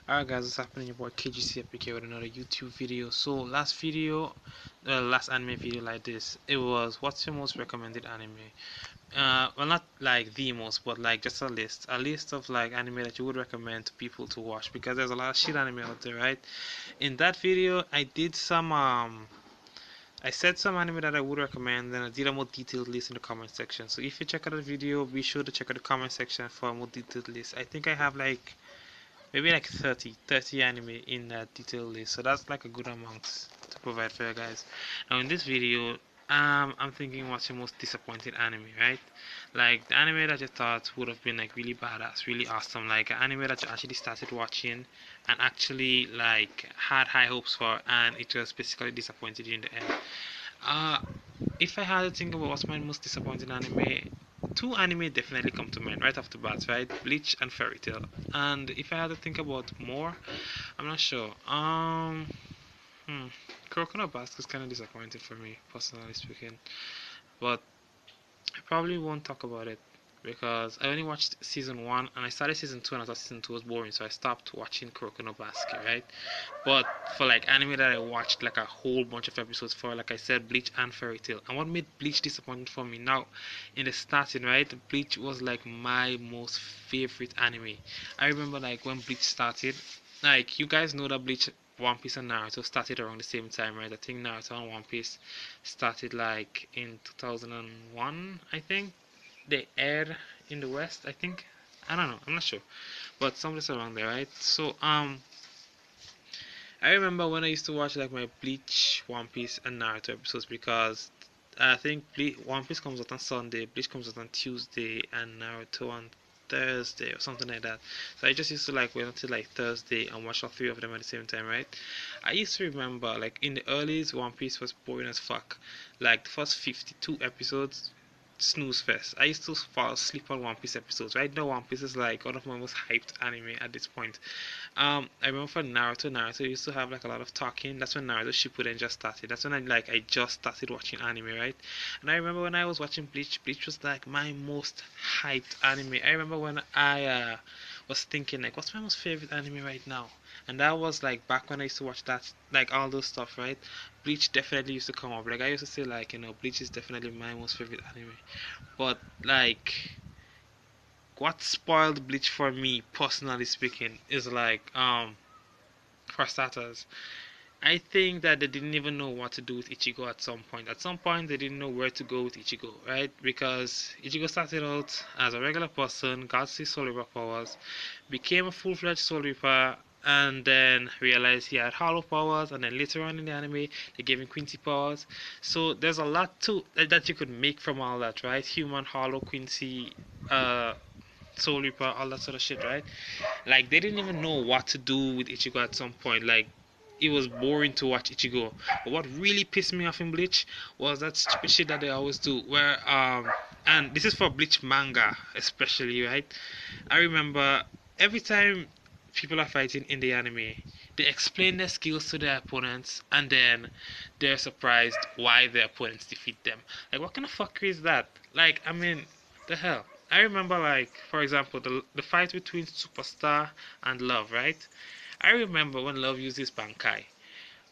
Alright guys, what's happening? Your boy KGC Epic here with another YouTube video. So last anime video like this, it was what's your most recommended anime? Well, not like the most, but like just a list of like anime that you would recommend to people to watch because there's a lot of shit anime out there, right? In that video, I said some anime that I would recommend, and I did a more detailed list in the comment section. So if you check out the video, be sure to check out the comment section for a more detailed list. I think I have like maybe like 30 anime in that detail list, so that's like a good amount to provide for you guys. Now in this video, I'm thinking what's your most disappointing anime, right? Like the anime that you thought would have been like really badass, really awesome, like an anime that you actually started watching and actually like had high hopes for, and it was basically disappointed you in the end. uh if I had to think about what's my most disappointing anime, two anime definitely come to mind right off the bat, right? Bleach and Fairy Tail. And if I had to think about more, I'm not sure. Kuroko Basket is kind of disappointing for me, personally speaking. But I probably won't talk about it because I only watched season one and I started season two and I thought season two was boring, so I stopped watching Kuroko Basket, right? But for like anime that I watched like a whole bunch of episodes for, like I said, Bleach and Fairy Tail. And what made Bleach disappointing for me now, in the starting, right? Bleach was like my most favorite anime. I remember like when Bleach started, like you guys know that Bleach, One Piece and Naruto started around the same time, right? I think Naruto and One Piece started like in 2001, I think. They aired in the West, I think. I don't know, I'm not sure. But something's around there, right? So I remember when I used to watch like my Bleach, One Piece, and Naruto episodes because I think One Piece comes out on Sunday, Bleach comes out on Tuesday, and Naruto on Thursday or something like that. So I just used to like wait until like Thursday and watch all three of them at the same time, right? I used to remember like in the earlys, One Piece was boring as fuck. Like the first 52 episodes, snooze fest. I used to fall asleep on One Piece episodes. Right now, One Piece is like one of my most hyped anime at this point. I remember for Naruto used to have like a lot of talking. That's when Naruto Shippuden just started. That's when I just started watching anime, right? And I remember when I was watching Bleach, Bleach was like my most hyped anime. I remember when I was thinking like, what's my most favorite anime right now? And that was like back when I used to watch that, like all those stuff, right? Bleach definitely used to come up. Like I used to say like, Bleach is definitely my most favorite anime. But like what spoiled Bleach for me, personally speaking, is like for starters, I think that they didn't even know what to do with Ichigo at some point. At some point, they didn't know where to go with Ichigo, right? Because Ichigo started out as a regular person, got his Soul Reaper powers, became a full-fledged Soul Reaper, and then realized he had Hollow powers. And then later on in the anime, they gave him Quincy powers. So there's a lot to that you could make from all that, right? Human, Hollow, Quincy, Soul Reaper, all that sort of shit, right? Like they didn't even know what to do with Ichigo at some point. Like it was boring to watch Ichigo. But what really pissed me off in Bleach was that stupid shit that they always do, where and this is for Bleach manga especially, right? I remember every time people are fighting in the anime, they explain their skills to their opponents, and then they're surprised why their opponents defeat them. Like, what kind of fuckery is that? Like, I mean, the hell. I remember, like, for example, the fight between Superstar and Love, right? I remember when Love used his Bankai.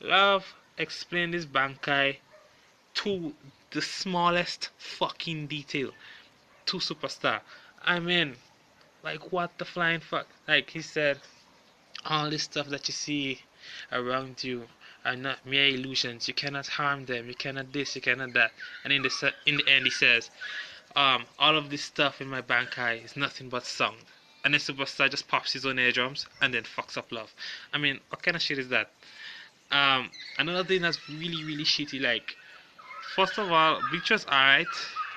Love explained his Bankai to the smallest fucking detail to Superstar. I mean, like, what the flying fuck? Like, he said, all this stuff that you see around you are not mere illusions. You cannot harm them. You cannot this. You cannot that. And in the end, he says, all of this stuff in my Bankai is nothing but song. And then Superstar just pops his own eardrums and then fucks up Love. I mean, what kind of shit is that? Another thing that's really really shitty. Like, first of all, Bleach was alright.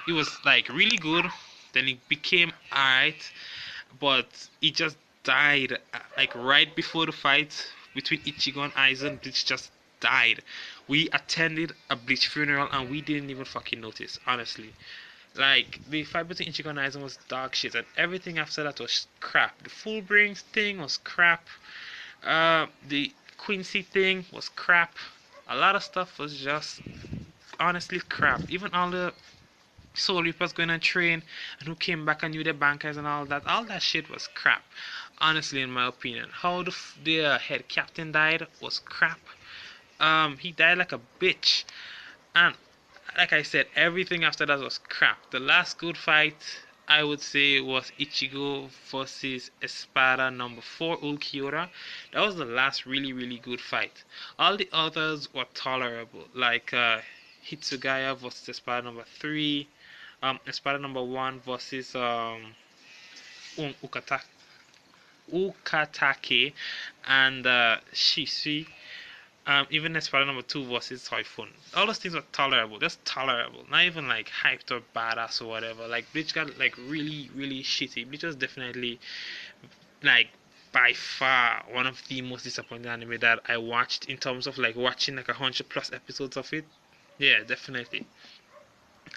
It was like really good. Then it became alright, but he just died like right before the fight between Ichigo and Aizen. Bleach just died. We attended a Bleach funeral and we didn't even fucking notice, honestly. Like the fight between Ichigo and Aizen was dog shit, and everything after that was crap. The Full Brings thing was crap. The Quincy thing was crap. A lot of stuff was just honestly crap. Even all the Soul Reapers going on train and who came back and knew their bankers and all that shit was crap. honestly, in my opinion. How the head captain died was crap. He died like a bitch, and like I said, everything after that was crap. The last good fight I would say was Ichigo versus Espada number 4 Ulquiorra. That was the last really good fight. All the others were tolerable, like Hitsugaya versus Espada number 3, Espada number 1 versus Ukata Ukatake and Shishi. Even Espada number 2 versus Typhoon. All those things were tolerable, just tolerable. Not even like hyped or badass or whatever. Like Bleach got like really shitty. Bleach was definitely like by far one of the most disappointing anime that I watched in terms of like watching like 100 plus episodes of it. Yeah, definitely.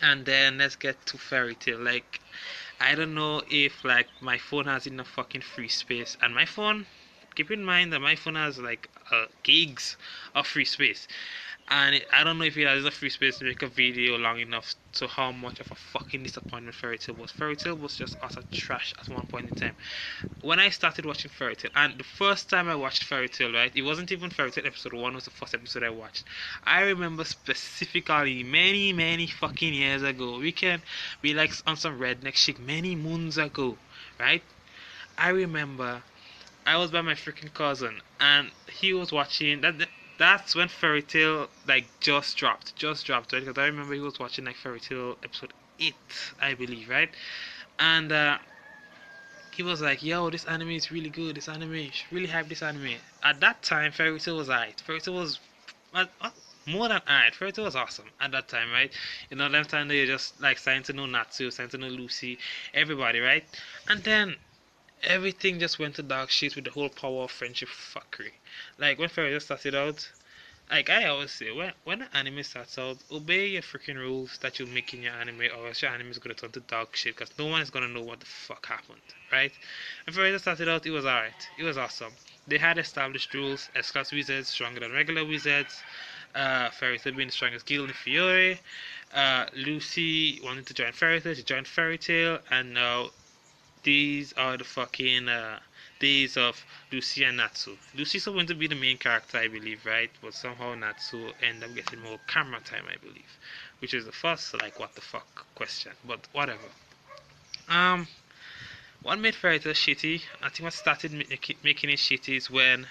And then let's get to Fairy Tail. Like I don't know if like my phone has enough fucking free space, and my phone. Keep in mind that my phone has like gigs of free space, and I don't know if it has enough free space to make a video long enough to how much of a fucking disappointment Fairy Tail was. Fairy Tail was just utter trash at one point in time. When I started watching Fairy Tail, and the first time I watched Fairy Tail, right, it wasn't even Fairy Tail episode 1 was the first episode I watched. I remember specifically many fucking years ago. We can be like on some redneck shit many moons ago, right? I remember I was by my freaking cousin, and he was watching that. That's when Fairy Tail like just dropped, right? Because I remember he was watching like Fairy Tail episode 8, I believe, right? And he was like, "Yo, this anime is really good. This anime, you should really hype this anime." At that time, Fairy Tail was alright. Fairy Tail was more than alright. Fairy Tail was awesome at that time, right? You know, that time they just like starting to know Natsu, starting to know Lucy, everybody, right? And then everything just went to dog shit with the whole power of friendship fuckery. Like when Fairy Tail started out, like I always say, when an anime starts out, obey your freaking rules that you make in your anime, or else your anime is gonna turn to dog shit, because no one is gonna know what the fuck happened, right? And Fairy Tail started out, it was alright, it was awesome. They had established rules: S-class wizards stronger than regular wizards. Fairy Tail being the strongest guild in Fiore. Lucy wanted to join Fairy Tail, she joined Fairy Tail, and now these are the fucking days of Lucy and Natsu. Lucy's going to be the main character, I believe, right? But somehow Natsu end up getting more camera time, I believe, which is the first like what the fuck question. But whatever. Um, what made Fairy Tail shitty? I think what started making it shitty is when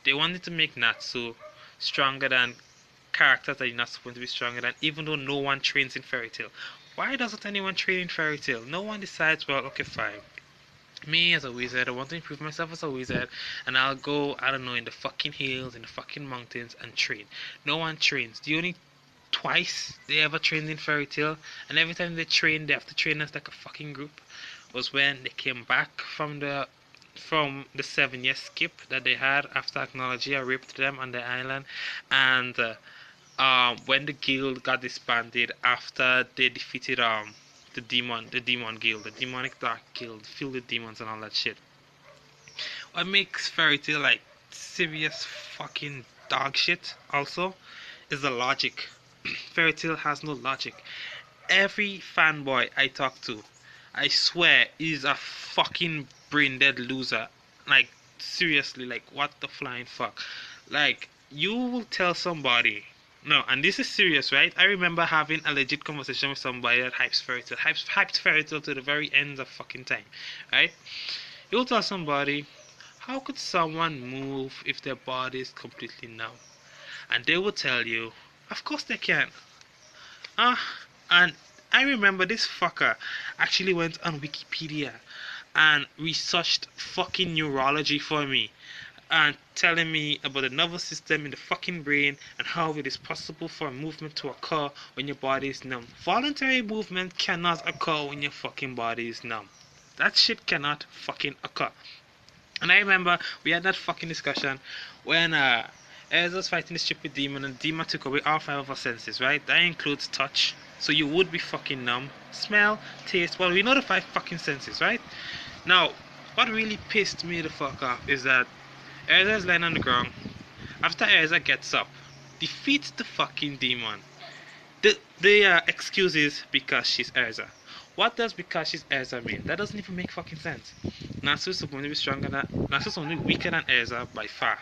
they wanted to make Natsu stronger than characters that you're not supposed to be stronger than, even though no one trains in Fairy Tail. Why doesn't anyone train in Fairy Tail? No one decides, well, okay, fine. Me as a wizard, I want to improve myself as a wizard, and I'll go, I don't know, in the fucking hills, in the fucking mountains, and train. No one trains. The only twice they ever trained in Fairy Tail, and every time they train, they have to train as like a fucking group, was when they came back from the 7 year skip that they had after Acknowledgia raped them on the island, and when the guild got disbanded after they defeated the demon guild, the demonic dark guild filled with demons and all that shit. What makes Fairy Tail like serious fucking dog shit also is the logic. Fairy Tail has no logic. Every fanboy I talk to, I swear, is a fucking brain dead loser. Like seriously, like what the flying fuck? Like you will tell somebody. No, and this is serious, right? I remember having a legit conversation with somebody that hypes Fairy Tail, hyped Fairy Tail to the very end of fucking time, right? You'll tell somebody, how could someone move if their body is completely numb? And they will tell you, of course they can. And I remember this fucker actually went on Wikipedia and researched fucking neurology for me, and telling me about the nervous system in the fucking brain and how it is possible for a movement to occur when your body is numb. Voluntary movement cannot occur when your fucking body is numb. That shit cannot fucking occur. And I remember we had that fucking discussion when Erza was fighting the stupid demon, and the demon took away all 5 of our senses, right? That includes touch, so you would be fucking numb. Smell, taste, well, we know the 5 fucking senses, right? Now, what really pissed me the fuck off is that Erza is lying on the ground. After Erza gets up, defeats the fucking demon. The excuse is because she's Erza. What does because she's Erza mean? That doesn't even make fucking sense. Natsu's supposed to be stronger than Natsu's only weaker than Erza by far.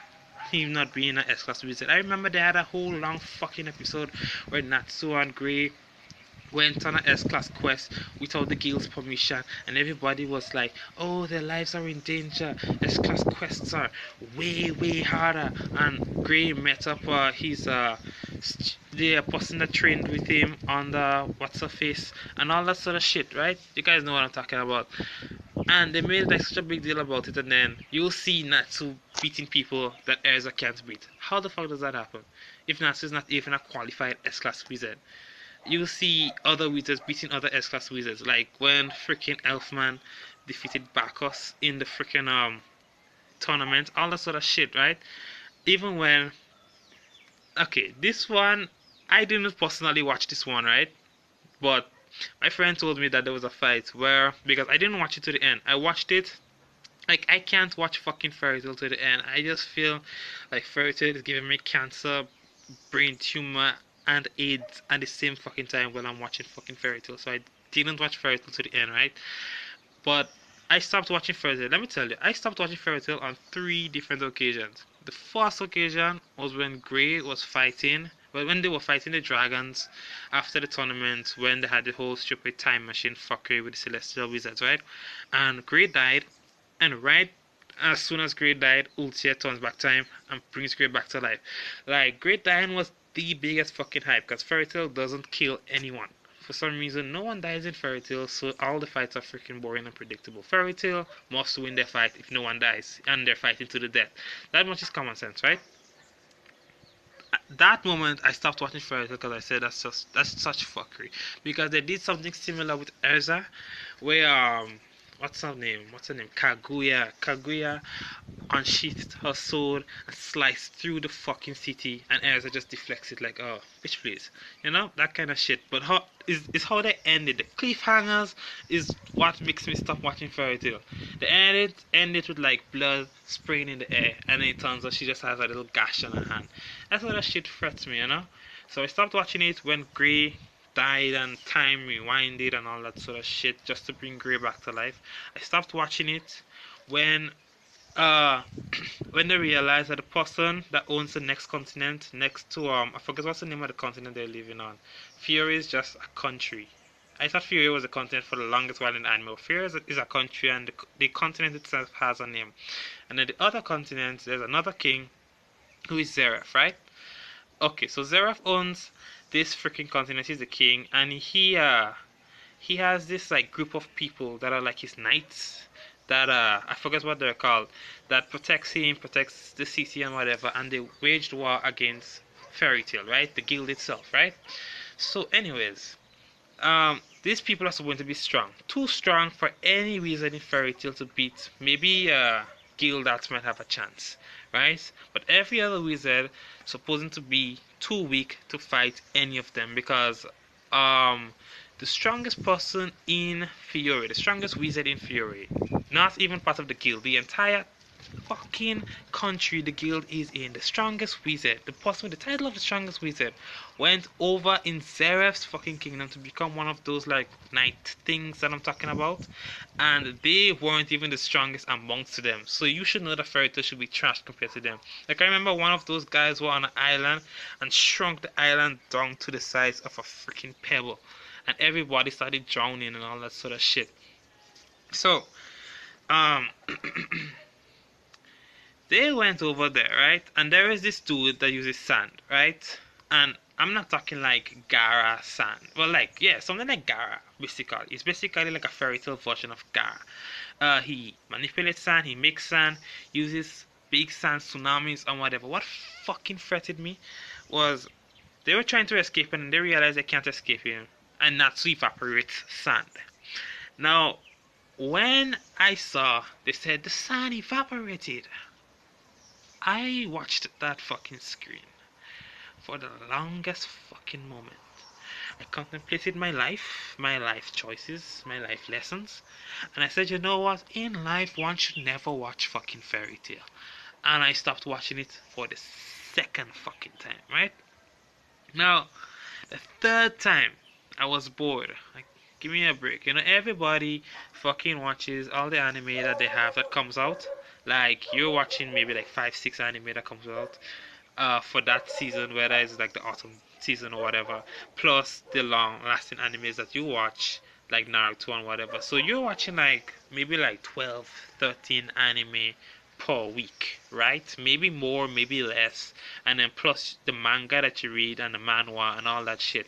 Him not being an S-class wizard. I remember they had a whole long fucking episode where Natsu and Grey went on an S-class quest without the guild's permission, and everybody was like, oh, their lives are in danger, S-class quests are way harder. And Gray met up the person that trained with him on the what's her face and all that sort of shit, right? You guys know what I'm talking about. And they made like such a big deal about it, and then you'll see Natsu beating people that Erza can't beat. How the fuck does that happen? If Natsu is not even a qualified S-class wizard, you see other wizards beating other S-class wizards, like when freaking Elfman defeated Bacchus in the freaking tournament, all that sort of shit, right? Even when, okay, this one, I didn't personally watch this one, right? But my friend told me that there was a fight where, because I didn't watch it to the end, I watched it. Like, I can't watch fucking Fairy Tail to the end. I just feel like Fairy Tail is giving me cancer, brain tumor, and AIDS at the same fucking time when I'm watching fucking Fairy Tail. So I didn't watch Fairy Tail to the end, right? But I stopped watching Fairy Tail. Let me tell you, I stopped watching Fairy Tail on 3 different occasions. The first occasion was when Grey was fighting, well, when they were fighting the dragons after the tournament, when they had the whole stupid time machine fuckery with the Celestial Wizards, right? And Grey died, and right as soon as Grey died, Ultia turns back time and brings Grey back to life. Like, Grey dying was the biggest fucking hype because Fairy Tail doesn't kill anyone. For some reason, no one dies in Fairy Tail, so all the fights are freaking boring and predictable. Fairy Tail must win their fight if no one dies, and they're fighting to the death. That much is common sense, right? At that moment, I stopped watching Fairy Tail because I said that's such fuckery. Because they did something similar with Erza, where what's her name? What's her name? Kaguya. Kaguya unsheathed her sword and sliced through the fucking city, and Erza just deflects it like, oh, bitch, please. You know, that kind of shit. But how is how they ended. The cliffhangers is what makes me stop watching Fairy Tail. They ended with like blood spraying in the air, and then it turns out she just has a little gash on her hand. That's what that shit frets me, you know? So I stopped watching it when Grey died and time rewinded and all that sort of shit just to bring Grey back to life. I stopped watching it when uh when they realized that the person that owns the next continent next to I forget what's the name of the continent they're living on. Fury is just a country. I thought Fury was a continent for the longest while in the anime. Fury is a country, and the continent itself has a name. And then the other continent, there's another king who is Zeref, right? Okay, so Zeref owns this freaking continent. He's the king, and he has this like group of people that are like his knights that I forget what they're called, that protects him, protects the city and whatever, and they waged war against Fairy Tail, right? The guild itself, right? So anyways, these people are supposed to be strong. Too strong for any reason in Fairy Tail to beat maybe guild that might have a chance, right? But every other wizard supposed to be too weak to fight any of them because um the strongest person in Fiore, the strongest wizard in Fiore, not even part of the guild, the entire fucking country the guild is in, the strongest wizard, the person with the title of the strongest wizard, went over in Zeref's fucking kingdom to become one of those like knight things that I'm talking about, and they weren't even the strongest amongst them. So you should know that Fairy Tail should be trashed compared to them. Like, I remember one of those guys were on an island and shrunk the island down to the size of a freaking pebble, and everybody started drowning and all that sort of shit. So, um, they went over there, right? And there is this dude that uses sand, right? And I'm not talking like Gara sand. Well, like, yeah, something like Gara, basically. It's basically like a Fairy Tail version of Gara. He manipulates sand, he makes sand, uses big sand tsunamis and whatever. What fucking fretted me was they were trying to escape him and they realized they can't escape him and not to evaporate sand. Now, when I saw they said the sand evaporated, I watched that fucking screen for the longest fucking moment. I contemplated my life choices, my life lessons, and I said, you know what? In life, one should never watch fucking Fairy Tail. And I stopped watching it for the second fucking time, right? Now, the third time, I was bored. Like, Give me a break. You know, everybody fucking watches all the anime that they have that comes out. Like you're watching maybe like 5, 6 anime that comes out for that season, whether it's like the autumn season or whatever, plus the long lasting animes that you watch, like Naruto and whatever. So you're watching like maybe like 12, 13 anime per week, right? Maybe more, maybe less. And then plus the manga that you read and the manhwa and all that shit.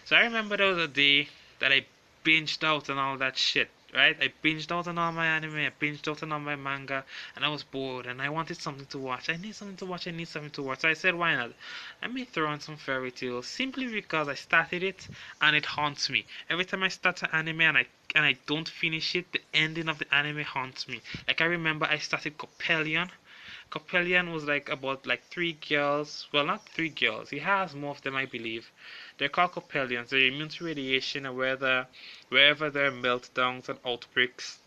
So I remember there was a day that I binged out on all that shit, right? I binged out on all my anime, I binged out on all my manga, and I was bored and I wanted something to watch. I need something to watch, I need something to watch. So I said, why not? Let me throw on some Fairy Tail simply because I started it and it haunts me. Every time I start an anime and I don't finish it, the ending of the anime haunts me. Like I remember I started Coppelion. Coppelion was like about like 3 girls. Well, not 3 girls. He has more of them, I believe. They're called Coppelions. They're immune to radiation, and wherever there are meltdowns and outbreaks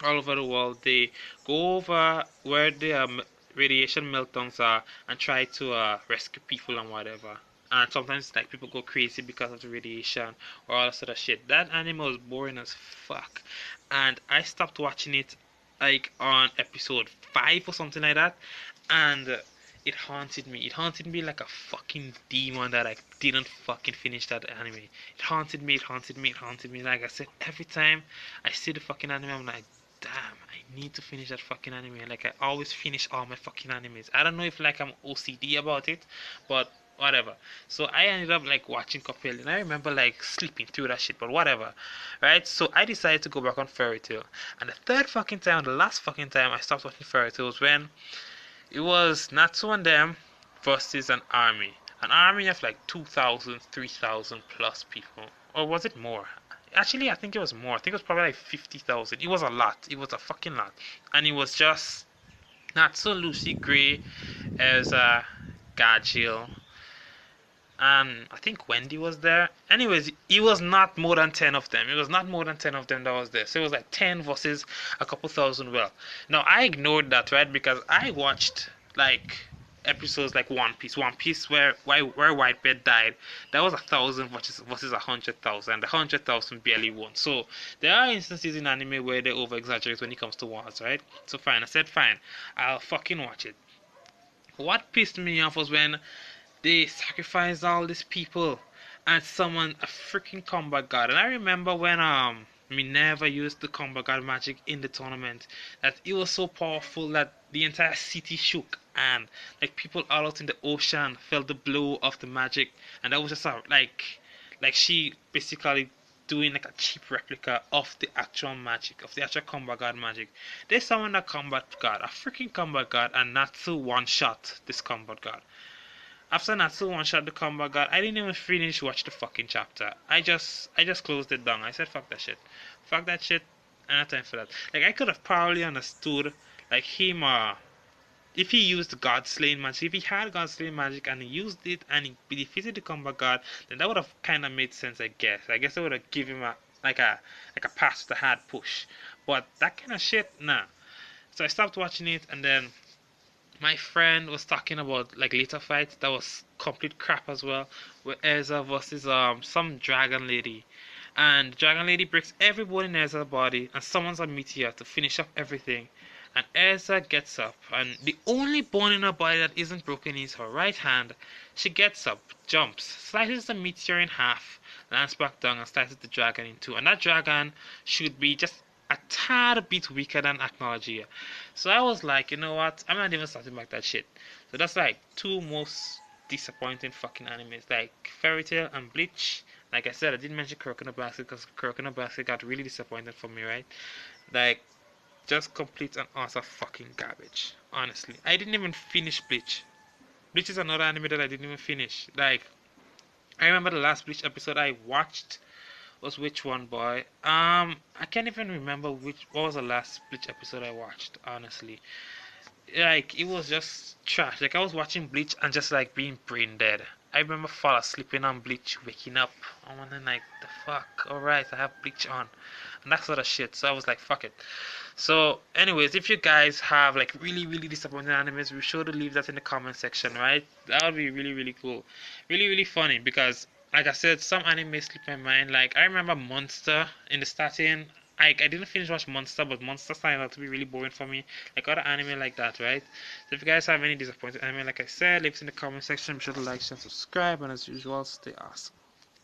all over the world, they go over where the radiation meltdowns are and try to rescue people and whatever. And sometimes like people go crazy because of the radiation or all that sort of shit. That anime was boring as fuck, and I stopped watching it like on episode 5 or something like that, and it haunted me. It haunted me like a fucking demon that I didn't fucking finish that anime. It haunted me. It haunted me. It haunted me. Like I said, every time I see the fucking anime, I'm like, damn, I need to finish that fucking anime. Like I always finish all my fucking animes. I don't know if like I'm OCD about it, but whatever. So I ended up like watching Cuphead, and I remember like sleeping through that shit, but whatever. Right? So I decided to go back on Fairy Tail. And the third fucking time, the last fucking time I stopped watching Fairy Tail was when it was Natsu and them versus an army. An army of like 2,000, 3,000 plus people. Or was it more? Actually, I think it was more. I think it was probably like 50,000. It was a lot. It was a fucking lot. And it was just Natsu, Lucy, Gray, Elsa, Gajil, and I think Wendy was there. Anyways, it was not more than 10 of them. It was not more than 10 of them that was there. So it was like 10 versus a couple thousand. Well, now I ignored that, right? Because I watched like episodes like One Piece. One Piece where Whitebeard died. That was 1,000 versus 100,000. The 100,000 barely won. So there are instances in anime where they over exaggerate when it comes to wars, right? So fine, I said fine. I'll fucking watch it. What pissed me off was when they sacrificed all these people and summoned a freaking combat god. And I remember when Minerva used the combat god magic in the tournament, that it was so powerful that the entire city shook, and like people all out in the ocean felt the blow of the magic, and that was just like she basically doing like a cheap replica of the actual magic, of the actual combat god magic. They summoned a combat god, a freaking combat god, and Natsu one shot this combat god. After Natsu one shot the combat god, I didn't even finish watch the fucking chapter. I just closed it down. I said fuck that shit. Fuck that shit. I don't have time for that. Like I could have probably understood like him if he used God slaying magic, if he had God slaying magic and he used it and he defeated the combat god, then that would have kinda made sense, I guess. I guess I would have given him a pass to the hard push. But that kind of shit, nah. So I stopped watching it, and then my friend was talking about like later fights that was complete crap as well, with Ezra versus some dragon lady, and dragon lady breaks every bone in Ezra's body and summons a meteor to finish up everything. And Ezra gets up, and the only bone in her body that isn't broken is her right hand. She gets up, jumps, slices the meteor in half, lands back down, and slices the dragon in two. And that dragon should be just a tad bit weaker than Acknowledge. So I was like, you know what? I'm not even starting back that shit. So that's like two most disappointing fucking animes, like Fairy Tail and Bleach. Like I said, I didn't mention Kuroko no Basket because Kuroko no Basket got really disappointed for me, right? Like, just complete and utter fucking garbage. Honestly, I didn't even finish Bleach. Bleach is another anime that I didn't even finish. Like, I remember the last Bleach episode I watched was which one, boy? I can't even remember what was the last Bleach episode I watched. Honestly, like it was just trash. Like I was watching Bleach and just like being brain dead. I remember fall asleep on Bleach, waking up, and then like the fuck. Alright, I have Bleach on, and that sort of shit. So I was like, fuck it. So, anyways, if you guys have like really really disappointing animes, be sure to leave that in the comment section, right? That would be really really cool, really really funny because like I said, some anime slip my mind. Like I remember Monster in the starting. I didn't finish watch Monster, but Monster started out to be really boring for me. Like other anime like that, right? So if you guys have any disappointing anime, like I said, leave it in the comment section. Be sure to like, share, subscribe, and as usual, stay awesome.